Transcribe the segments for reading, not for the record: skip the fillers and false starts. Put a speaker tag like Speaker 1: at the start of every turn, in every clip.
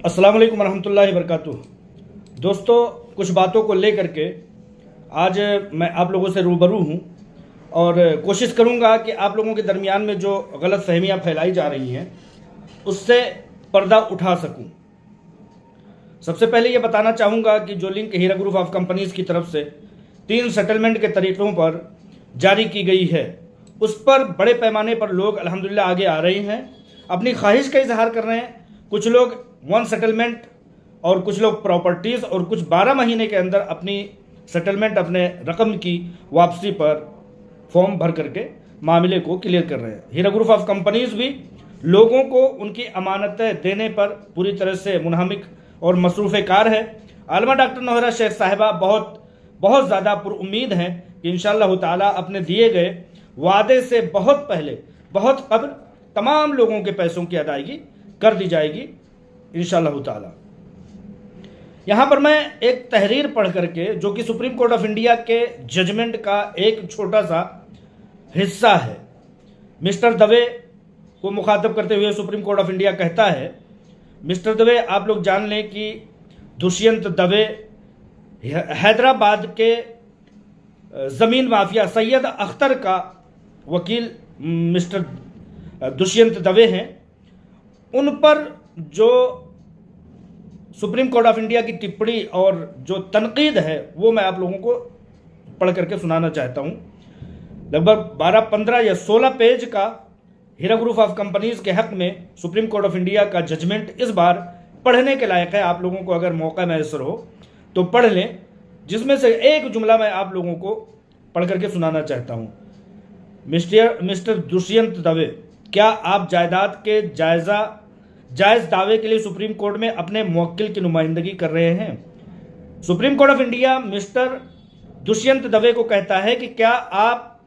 Speaker 1: अस्सलाम वालेकुम रहमतुल्लाहि वबरकातुहू। दोस्तों, कुछ बातों को लेकर के आज मैं आप लोगों से रूबरू हूँ और कोशिश करूँगा कि आप लोगों के दरमियान में जो गलत फहमियाँ फैलाई जा रही हैं उससे पर्दा उठा सकूँ। सबसे पहले ये बताना चाहूँगा कि जो link Heera group of companies की तरफ से 3 सेटलमेंट के तरीक़ों पर जारी की गई है, उस पर बड़े पैमाने पर लोग अल्हम्दुलिल्लाह आगे आ रहे हैं, अपनी ख्वाहिश का इजहार कर रहे हैं। कुछ लोग 1 सेटलमेंट और कुछ लोग प्रॉपर्टीज़ और कुछ 12 महीने के अंदर अपनी सेटलमेंट अपने रकम की वापसी पर फॉर्म भर करके मामले को क्लियर कर रहे हैं। हीरा ग्रुप ऑफ कंपनीज़ भी लोगों को उनकी अमानतें देने पर पूरी तरह से मुनहमिक और मसरूफ़ कार है। आलमा डॉक्टर नौहरा शेख साहिबा बहुत ज़्यादा पुरुम्मीद हैं कि इंशाअल्लाह ताला अपने दिए गए वादे से बहुत पहले, बहुत कब्ल तमाम लोगों के पैसों की अदायगी कर दी जाएगी इंशाअल्लाह ताला। यहाँ पर मैं एक तहरीर पढ़ करके, जो कि सुप्रीम कोर्ट ऑफ इंडिया के जजमेंट का एक छोटा सा हिस्सा है, मिस्टर दवे को मुखातब करते हुए सुप्रीम कोर्ट ऑफ इंडिया कहता है, मिस्टर दवे, आप लोग जान लें कि दुष्यंत दवे हैदराबाद के ज़मीन माफिया सैयद अख्तर का वकील मिस्टर दुष्यंत दवे हैं। उन पर जो सुप्रीम कोर्ट ऑफ इंडिया की टिप्पणी और जो तनकीद है वो मैं आप लोगों को पढ़ करके सुनाना चाहता हूँ। लगभग 12, 15 या 16 पेज का हीरा ग्रुप ऑफ कंपनीज़ के हक़ में सुप्रीम कोर्ट ऑफ इंडिया का जजमेंट इस बार पढ़ने के लायक है। आप लोगों को अगर मौका मैसर हो तो पढ़ लें, जिसमें से एक जुमला मैं आप लोगों को पढ़ करके सुनाना चाहता हूँ। मिस्टर दुष्यंत दवे, क्या आप जायदाद के जायज़ दावे के लिए सुप्रीम कोर्ट में अपने मुवक्किल की नुमाइंदगी कर रहे हैं? Supreme court of India mister Dushyant Dave को कहता है कि क्या आप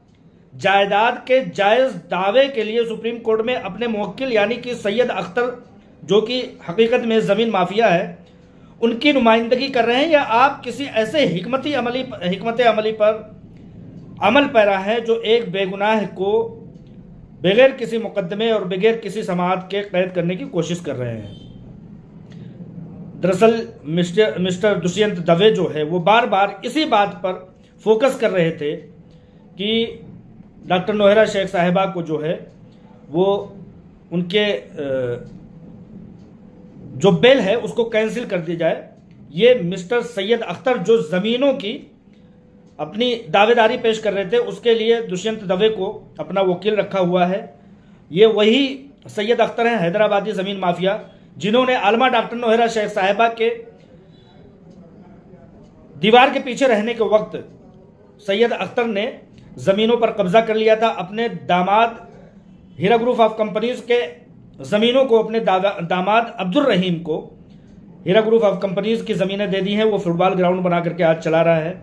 Speaker 1: जायदाद के जायज़ दावे के लिए सुप्रीम कोर्ट में अपने मुवक्किल यानी कि सैयद अख्तर, जो कि हकीकत में ज़मीन माफिया है, उनकी नुमाइंदगी कर रहे हैं, या आप किसी ऐसे हिकमत अमली पर अमल पैरा है जो एक बेगुनाह को बगैर किसी मुकदमे और बगैर किसी समाअत के कैद करने की कोशिश कर रहे हैं? दरअसल मिस्टर दुष्यंत दवे जो है वो बार बार इसी बात पर फोकस कर रहे थे कि डॉक्टर नौहरा शेख साहिबा को जो है वो उनके जो बेल है उसको कैंसिल कर दी जाए। ये मिस्टर सैयद अख्तर जो ज़मीनों की अपनी दावेदारी पेश कर रहे थे, उसके लिए दुष्यंत दवे को अपना वकील रखा हुआ है। ये वही सैयद अख्तर हैं, हैदराबादी ज़मीन माफिया, जिन्होंने आलमा डॉक्टर नौहरा शेख साहिबा के दीवार के पीछे रहने के वक्त सैयद अख्तर ने ज़मीनों पर कब्जा कर लिया था। अपने दामाद हीरा ग्रुप ऑफ कंपनीज़ के ज़मीनों को अपने दामाद अब्दुल रहीम को हीरा ग्रुप ऑफ कंपनीज़ की ज़मीनें दे दी हैं। वो फुटबॉल ग्राउंड बना करके आज चला रहा है,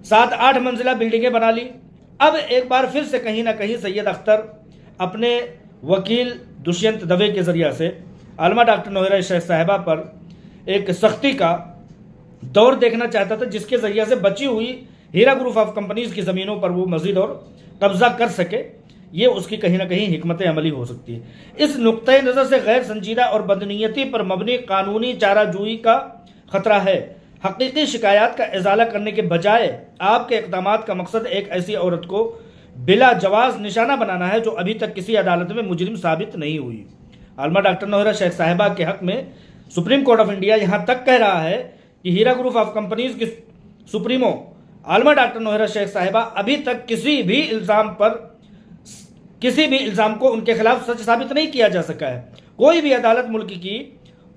Speaker 1: 7-8 मंजिला बिल्डिंगें बना ली। अब एक बार फिर से कहीं ना कहीं सैयद अख्तर अपने वकील दुष्यंत दवे के ज़रिए से आलमा डॉक्टर नौहरा शेख साहिबा पर एक सख्ती का दौर देखना चाहता था, जिसके ज़रिए से बची हुई हीरा ग्रुप ऑफ कंपनीज़ की ज़मीनों पर वो मज़ीद और कब्ज़ा कर सके। ये उसकी कहीं ना कहीं हिकमत अमली हो सकती है। इस नुक्ते नज़र से गैर संजीदा और बदनीयती पर मबनी कानूनी चाराजोई का ख़तरा है। हकीकी शिकायत का इजाला करने के बजाय आपके इक़दामात का मकसद एक ऐसी औरत को बिला जवाज़ निशाना बनाना है जो अभी तक किसी अदालत में मुजरिम साबित नहीं हुई। आलमा डॉक्टर नौहरा शेख साहिबा के हक़ में सुप्रीम कोर्ट ऑफ इंडिया यहाँ तक कह रहा है कि हीरा ग्रुप ऑफ कंपनीज़ की सुप्रीमो आलमा डॉक्टर नौहरा शेख साहिबा अभी तक किसी भी इल्ज़ाम को उनके खिलाफ सच साबित नहीं किया जा सका है। कोई भी अदालत मुल्क की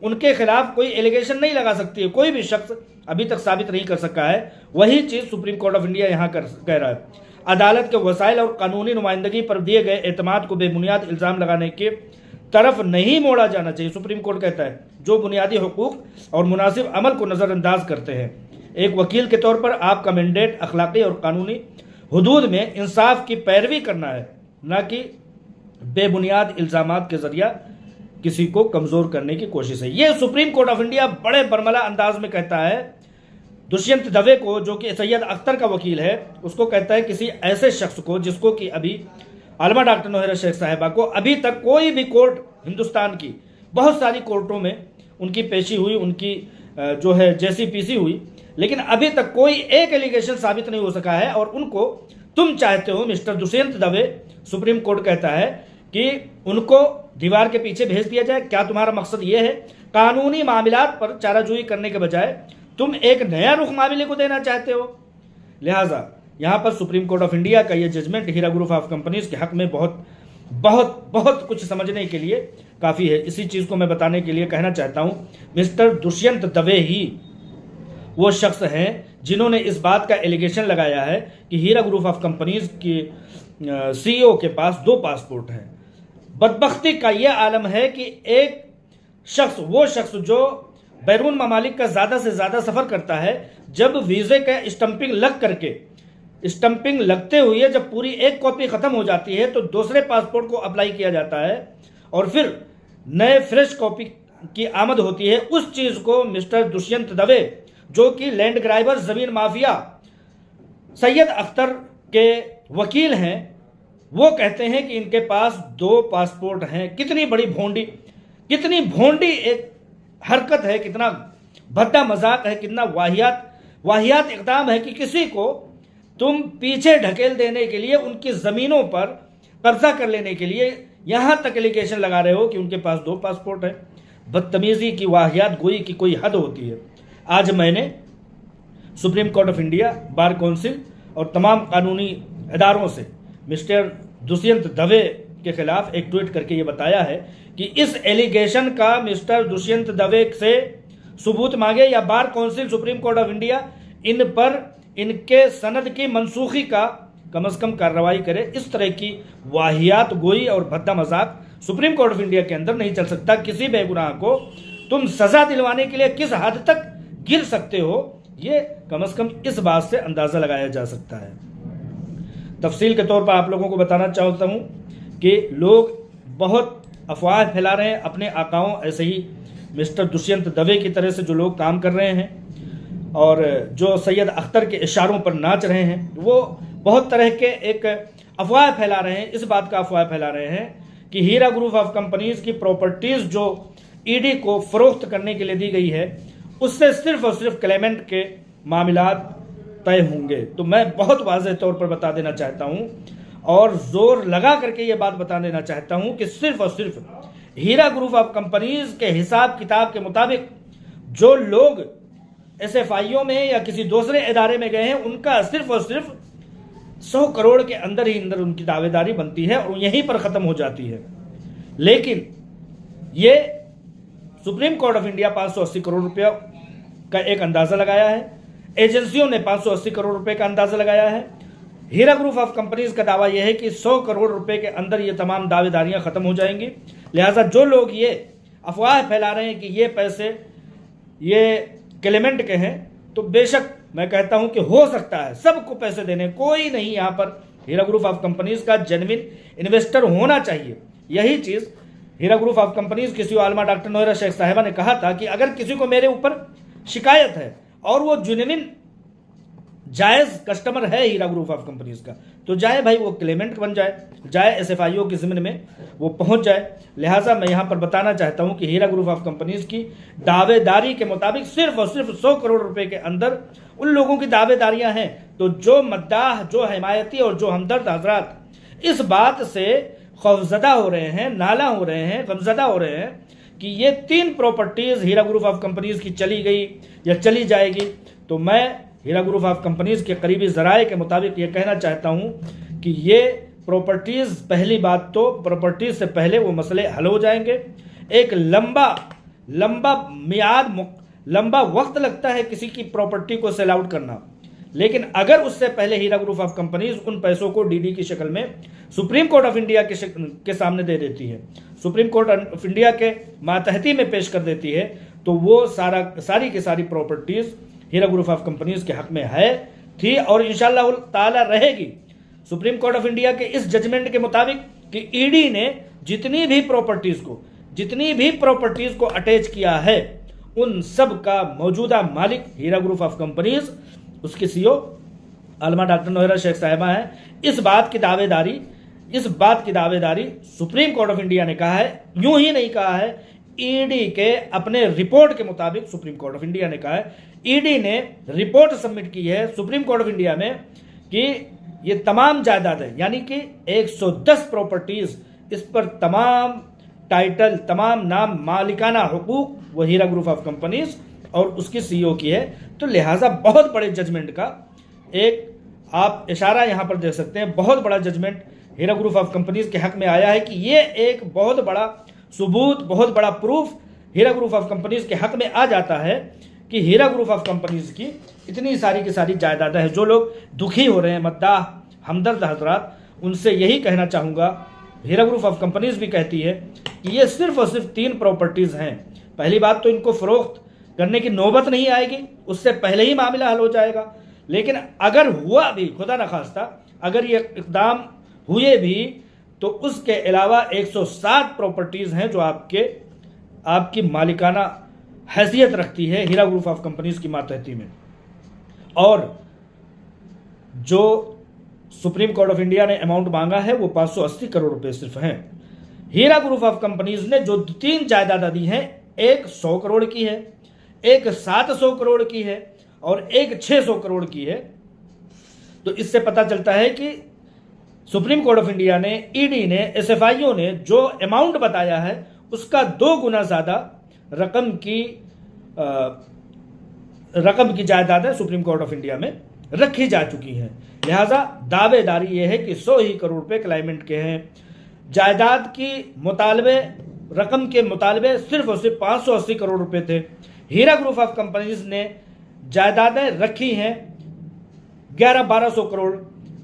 Speaker 1: उनके खिलाफ कोई एलिगेशन नहीं लगा सकती है, कोई भी शख्स अभी तक साबित नहीं कर सका है। वही चीज़ सुप्रीम कोर्ट ऑफ इंडिया यहाँ कह रहा है। अदालत के वसाइल और कानूनी नुमाइंदगी पर दिए गए एतमाद को बेबुनियाद इल्ज़ाम लगाने के तरफ नहीं मोड़ा जाना चाहिए। सुप्रीम कोर्ट कहता है जो बुनियादी हुकूक और मुनासिब अमल को नज़रअंदाज करते हैं। एक वकील के तौर पर आपका मैंडेट अखलाकी और कानूनी हदूद में इंसाफ की पैरवी करना है, न कि बेबुनियाद इल्ज़ामात के ज़रिया किसी को कमज़ोर करने की कोशिश है। ये सुप्रीम कोर्ट ऑफ इंडिया बड़े बरमला अंदाज में कहता है दुष्यंत दवे को, जो कि सैयद अख्तर का वकील है, उसको कहता है किसी ऐसे शख्स को जिसको कि अभी आलमा डॉक्टर नौहरा शेख साहिबा को अभी तक कोई भी कोर्ट हिंदुस्तान की बहुत सारी कोर्टों में उनकी पेशी हुई, उनकी जो है जेसीपीसी हुई, लेकिन अभी तक कोई एक एलिगेशन साबित नहीं हो सका है। और उनको तुम चाहते हो, mister Dushyant Dave, supreme court कहता है कि उनको दीवार के पीछे भेज दिया जाए। क्या तुम्हारा मकसद ये है कानूनी मामलात पर चाराजोई करने के बजाय तुम एक नया रुख मामले को देना चाहते हो? लिहाजा यहाँ पर सुप्रीम कोर्ट ऑफ इंडिया का ये judgment Heera group of companies के हक में बहुत बहुत बहुत कुछ समझने के लिए काफ़ी है। इसी चीज़ को मैं बताने के लिए कहना चाहता हूँ, मिस्टर दुष्यंत दवे ही वो शख्स हैं जिन्होंने इस बात का एलिगेशन लगाया है कि हीरा ग्रुप ऑफ कंपनीज के सीईओ के पास 2 पासपोर्ट हैं। बदबख्ती का यह आलम है कि एक शख्स, वो शख्स जो बैरून ममालिक का ज़्यादा से ज़्यादा सफ़र करता है, जब वीज़े का स्टंपिंग लग करके, स्टंपिंग लगते हुए जब पूरी एक कॉपी ख़त्म हो जाती है तो दूसरे पासपोर्ट को अप्लाई किया जाता है और फिर नए फ्रेश कॉपी की आमद होती है। उस चीज़ को मिस्टर दुष्यंत दवे, जो कि लैंड ग्राइबर, ज़मीन माफिया सैयद अख्तर के वकील हैं, वो कहते हैं कि इनके पास 2 पासपोर्ट हैं। कितनी बड़ी भोंडी, कितनी भोंडी एक हरकत है, कितना भद्दा मजाक है, कितना वाहियात इक़दाम है कि किसी को तुम पीछे ढकेल देने के लिए, उनकी ज़मीनों पर कब्जा कर लेने के लिए यहाँ तक एलिगेशन लगा रहे हो कि उनके पास 2 पासपोर्ट है। बदतमीज़ी की, वाहियात गोई की कोई हद होती है। आज मैंने supreme court of India, bar council और तमाम कानूनी इदारों से मिस्टर दुष्यंत दवे के खिलाफ एक ट्वीट करके ये बताया है कि इस एलिगेशन का मिस्टर दुष्यंत दवे से सबूत मांगे या bar council, supreme court of India in पर इनके सनद की मनसूखी का कम से कम कार्रवाई करे। इस तरह की वाहियात गोई और भद्दा मजाक सुप्रीम कोर्ट ऑफ इंडिया के अंदर नहीं चल सकता। किसी बेगुनाह को तुम सजा दिलवाने के लिए किस हद तक गिर सकते हो, ये कम से कम इस बात से अंदाज़ा लगाया जा सकता है। तफसील के तौर पर आप लोगों को बताना चाहता हूँ कि लोग बहुत अफवाह फैला रहे हैं अपने आकाओं, ऐसे ही मिस्टर दुष्यंत दवे की तरह से जो लोग काम कर रहे हैं और जो सैयद अख्तर के इशारों पर नाच रहे हैं, वो बहुत तरह के एक अफवाह फैला रहे हैं। इस बात का अफवाह फैला रहे हैं कि हीरा ग्रुप ऑफ कंपनीज की प्रॉपर्टीज़ जो ईडी को फरोख्त करने के लिए दी गई है, उससे सिर्फ और सिर्फ क्लेमेंट के मामलात तय होंगे। तो मैं बहुत वाज़ेह तौर पर बता देना चाहता हूँ और ज़ोर लगा करके ये बात बता देना चाहता हूँ कि सिर्फ और सिर्फ हीरा ग्रुप ऑफ कंपनीज के हिसाब किताब के मुताबिक जो लोग SFIO में या किसी दूसरे इदारे में गए हैं, उनका सिर्फ और सिर्फ 100 करोड़ के अंदर ही अंदर उनकी दावेदारी बनती है और यहीं पर ख़त्म हो जाती है। लेकिन ये supreme court of India 580 crore रुपया का एक अंदाज़ा लगाया है, एजेंसियों ने 580 करोड़ रुपए का अंदाज़ा लगाया है। हीरा ग्रुप ऑफ कंपनीज का दावा यह है कि 100 करोड़ रुपए के अंदर ये तमाम दावेदारियां ख़त्म हो जाएंगी। लिहाजा जो लोग ये अफवाह फैला रहे हैं कि ये पैसे ये क्लेमेंट के हैं, तो बेशक मैं कहता हूं कि हो सकता है सबको पैसे देने, कोई नहीं यहाँ पर हीरा ग्रुप ऑफ कंपनीज का जेन्युइन इन्वेस्टर होना चाहिए। यही चीज़ हीरा ग्रुप ऑफ कंपनीज की CEO आलमा डॉक्टर नोएरा शेख साहिबा ने कहा था कि अगर किसी को मेरे ऊपर शिकायत है और वो जेन्युइन जायज़ कस्टमर है हीरा ग्रुप ऑफ कंपनीज का, तो जाए भाई, वो क्लेमेंट बन जाए, जाए SFIO की ज़मीन में वो पहुंच जाए। लिहाजा मैं यहाँ पर बताना चाहता हूँ कि हीरा ग्रुप ऑफ कंपनीज की दावेदारी के मुताबिक सिर्फ और सिर्फ 100 करोड़ रुपए के अंदर उन लोगों की दावेदारियाँ हैं। तो जो मद्दाह, जो हिमायती और जो हमदर्द हजरात इस बात से खौफजदा हो रहे हैं, नाला हो रहे हैं, गमजदा हो रहे हैं कि ये 3 properties Heera group of companies की चली गई या चली जाएगी, तो मैं हीरा ग्रुप ऑफ कंपनीज के करीबी ज़राए के मुताबिक ये कहना चाहता हूँ कि ये प्रॉपर्टीज़, पहली बात तो प्रॉपर्टीज़ से पहले वो मसले हल हो जाएंगे। एक लंबा वक्त लगता है किसी की प्रॉपर्टी को सेल आउट करना, लेकिन अगर उससे पहले हीरा ग्रुप ऑफ कंपनीज उन पैसों को DD की शक्ल में सुप्रीम कोर्ट ऑफ इंडिया के सामने दे देती है, सुप्रीम कोर्ट ऑफ इंडिया के मातहती में पेश कर देती है, तो वो सारी की सारी properties Heera group of companies के हक में है, थी और इंशाअल्लाह ताला रहेगी। सुप्रीम कोर्ट ऑफ इंडिया के इस जजमेंट के मुताबिक कि ईडी ने जितनी भी प्रॉपर्टीज को अटैच किया है, उन सब का मौजूदा मालिक हीरा ग्रुप ऑफ कंपनीज, उसकी CEO आलमा डॉक्टर नोएरा शेख साहिबा है। इस बात की दावेदारी सुप्रीम कोर्ट ऑफ इंडिया ने कहा है, यूं ही नहीं कहा है, ईडी के अपने रिपोर्ट के मुताबिक सुप्रीम कोर्ट ऑफ इंडिया ने कहा है, ईडी ने रिपोर्ट सबमिट की है सुप्रीम कोर्ट ऑफ इंडिया में कि ये तमाम जायदादें यानी कि 110 प्रॉपर्टीज, इस पर तमाम टाइटल, तमाम नाम, मालिकाना हुकूक वो हीरा ग्रुप ऑफ कंपनीज और उसकी सीईओ की है। तो लिहाजा बहुत बड़े जजमेंट का एक आप इशारा यहां पर देख सकते हैं, बहुत बड़ा judgment Heera group of companies के हक में आया है कि ये एक बहुत बड़ा सबूत, बहुत बड़ा proof Heera group of companies के हक में आ जाता है कि हीरा ग्रुप ऑफ कंपनीज की इतनी सारी की सारी जायदादें हैं। जो लोग दुखी हो रहे हैं, मद्दाह हमदर्द हजरात, उनसे यही कहना चाहूँगा, हीरा ग्रुप ऑफ कंपनीज भी कहती है कि ये सिर्फ और सिर्फ 3 प्रॉपर्टीज़ हैं। पहली बात तो इनको फ़रोख्त करने की नौबत नहीं आएगी, उससे पहले ही मामला हल हो जाएगा। लेकिन अगर हुआ भी, खुदा न खास्ता अगर ये इक़दाम हुए भी, तो उसके अलावा 107 प्रॉपर्टीज़ हैं जो आपकी मालिकाना हैसियत रखती है हीरा ग्रुप ऑफ कंपनीज की मातहती में। और जो सुप्रीम कोर्ट ऑफ इंडिया ने अमाउंट मांगा है वो 580 करोड़ रुपए सिर्फ हैं। हीरा ग्रुप ऑफ कंपनीज ने जो 3 जायदादें दी हैं, एक 100 करोड़ की है, एक 700 करोड़ की है और एक 600 करोड़ की है। तो इससे पता चलता है कि सुप्रीम कोर्ट ऑफ इंडिया ने, ईडी ने, एसएफआईओ ने जो अमाउंट बताया है उसका 2 गुना ज़्यादा रकम की जायदादें सुप्रीम कोर्ट ऑफ इंडिया में रखी जा चुकी हैं। लिहाजा दावेदारी यह है कि 100 ही करोड़ रुपए क्लाइमेंट के हैं। जायदाद की मुतालबे, रकम के मुतालबे सिर्फ और सिर्फ 580 करोड़ रुपए थे। हीरा ग्रुप ऑफ कंपनीज ने जायदादें रखी हैं 1100-1200 करोड़।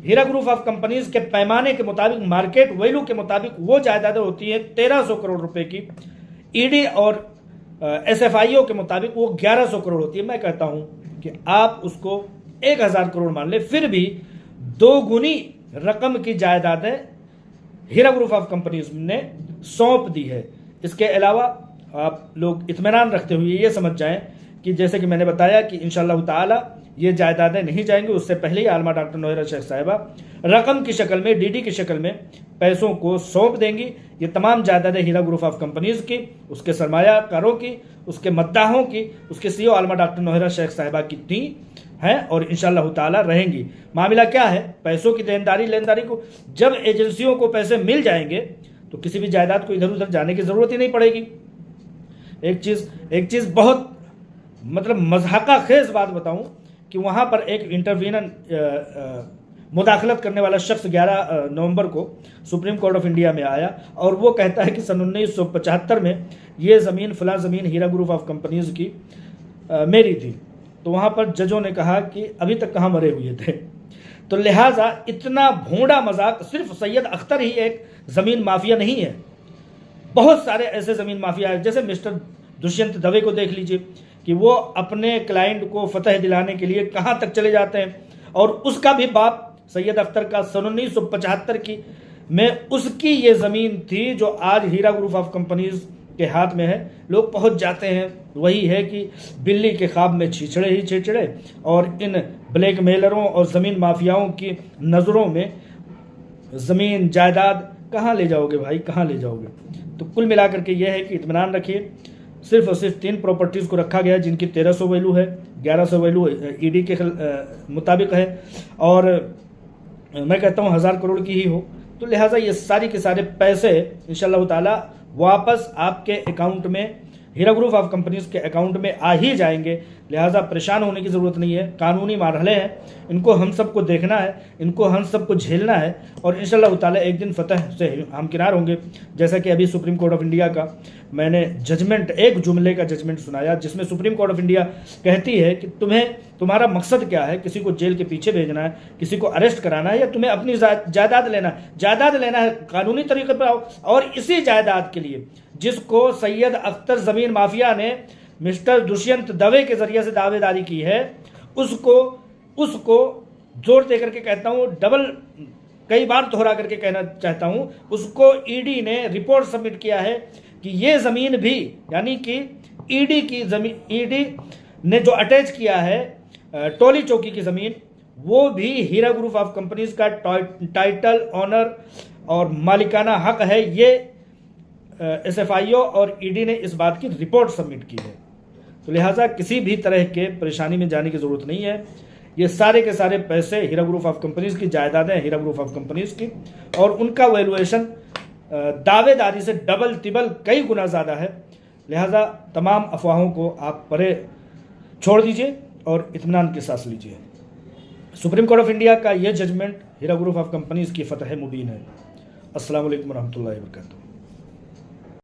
Speaker 1: हीरा ग्रुप ऑफ कंपनीज के पैमाने के मुताबिक, मार्केट वैल्यू के मुताबिक वो जायदादें होती हैं 1300 करोड़ रुपए की। ईडी और एसएफआईओ के मुताबिक वो 1100 करोड़ होती है। मैं कहता हूं कि आप उसको 1000 करोड़ मान ले, फिर भी 2 गुनी रकम की जायदादें हीरा ग्रुप ऑफ कंपनीज ने सौंप दी है। इसके अलावा आप लोग इत्मीनान रखते हुए ये समझ जाएं कि जैसे कि मैंने बताया कि इंशाअल्लाह ताला ये जायदादें नहीं जाएंगी, उससे पहले ही आलमा डॉक्टर नौहरा शेख साहिबा रकम की शक्ल में, डीडी की शक्ल में पैसों को सौंप देंगी। ये तमाम जायदादें हीरा ग्रुप ऑफ कंपनीज की, उसके सरमायाकारों की, उसके मद्दाहों की, उसके सीईओ आलमा डॉक्टर नौहरा शेख साहिबा की थी हैं और इंशाअल्लाह ताला रहेंगी। मामला क्या है, पैसों की लेनदारी को जब एजेंसियों को पैसे मिल जाएंगे तो किसी भी जायदाद को इधर उधर जाने की ज़रूरत ही नहीं पड़ेगी। एक चीज़ बहुत मतलब मज़ाका खेज बात बताऊं कि वहाँ पर एक इंटरवीनर मुदाखलत करने वाला शख्स 11 नवंबर को सुप्रीम कोर्ट ऑफ इंडिया में आया और वो कहता है कि सन 1975 में ये ज़मीन, फ़लाँ ज़मीन हीरा ग्रुप ऑफ कंपनीज की मेरी थी। तो वहाँ पर जजों ने कहा कि अभी तक कहाँ मरे हुए थे। तो लिहाजा इतना भोंडा मजाक, सिर्फ सैयद अख्तर ही एक ज़मीन माफिया नहीं है, बहुत सारे ऐसे ज़मीन माफिया हैं। जैसे मिस्टर दुष्यंत दवे को देख लीजिए कि वो अपने क्लाइंट को फतह दिलाने के लिए कहाँ तक चले जाते हैं, और उसका भी बाप सैयद अख्तर का सन 1975 की में उसकी ये ज़मीन थी जो आज हीरा ग्रुप ऑफ कंपनीज के हाथ में है। लोग पहुंच जाते हैं, वही है कि बिल्ली के ख्वाब में छीछड़े ही छीछड़े, और इन ब्लैकमेलरों और ज़मीन माफियाओं की नज़रों में ज़मीन जायदाद कहाँ ले जाओगे भाई, कहाँ ले जाओगे। तो कुल मिलाकर के यह है कि इत्मीनान रखिए, सिर्फ और सिर्फ 3 प्रॉपर्टीज़ को रखा गया है जिनकी 1300 वैल्यू है, 1100 वैल्यू ईडी के मुताबिक है, और मैं कहता हूँ 1000 करोड़ की ही हो। तो लिहाजा ये सारी के सारे पैसे इंशाअल्लाह ताला वापस आपके अकाउंट में, हीरा ग्रुप ऑफ कंपनीज के अकाउंट में आ ही जाएंगे। लिहाजा परेशान होने की ज़रूरत नहीं है। कानूनी मरहले हैं, इनको हम सबको देखना है, इनको हम सबको झेलना है, और इंशाअल्लाह ताला एक दिन फतह से हम किनार होंगे। जैसा कि अभी सुप्रीम कोर्ट ऑफ इंडिया का मैंने जजमेंट, एक जुमले का जजमेंट सुनाया जिसमें सुप्रीम कोर्ट ऑफ इंडिया कहती है कि तुम्हारा मकसद क्या है, किसी को जेल के पीछे भेजना है, किसी को अरेस्ट कराना है, या तुम्हें अपनी जायदाद लेना है। जायदाद लेना है कानूनी तरीके पर आओ, और इसी जायदाद के लिए जिसको सैयद अख्तर ज़मीन माफिया ने मिस्टर दुष्यंत दवे के जरिए से दावेदारी की है, उसको जोर दे करके कहता हूँ, डबल कई बार दोहरा करके कहना चाहता हूँ, उसको ईडी ने रिपोर्ट सबमिट किया है कि ये ज़मीन भी, यानी कि ईडी की ज़मीन, ईडी ने जो अटैच किया है टोली चौकी की ज़मीन, वो भी हीरा ग्रुप ऑफ कंपनीज का टाइटल, ऑनर और मालिकाना हक है। ये SFIO और ED ने इस बात की रिपोर्ट सबमिट की है। तो लिहाजा किसी भी तरह के परेशानी में जाने की ज़रूरत नहीं है। ये सारे के सारे पैसे हीरा ग्रुप ऑफ कंपनीज़ की जायदादें, हीरा ग्रुप ऑफ कंपनीज़ की, और उनका वैल्यूएशन दावेदारी से डबल तिबल कई गुना ज़्यादा है। लिहाजा तमाम अफवाहों को आप परे छोड़ दीजिए और इत्मीनान की सांस लीजिए। सुप्रीम कोर्ट ऑफ इंडिया का ये judgment Heera group of companies की फतह मुबीन है। अस्सलाम वालेकुम रहमतुल्लाहि व बरकातहू।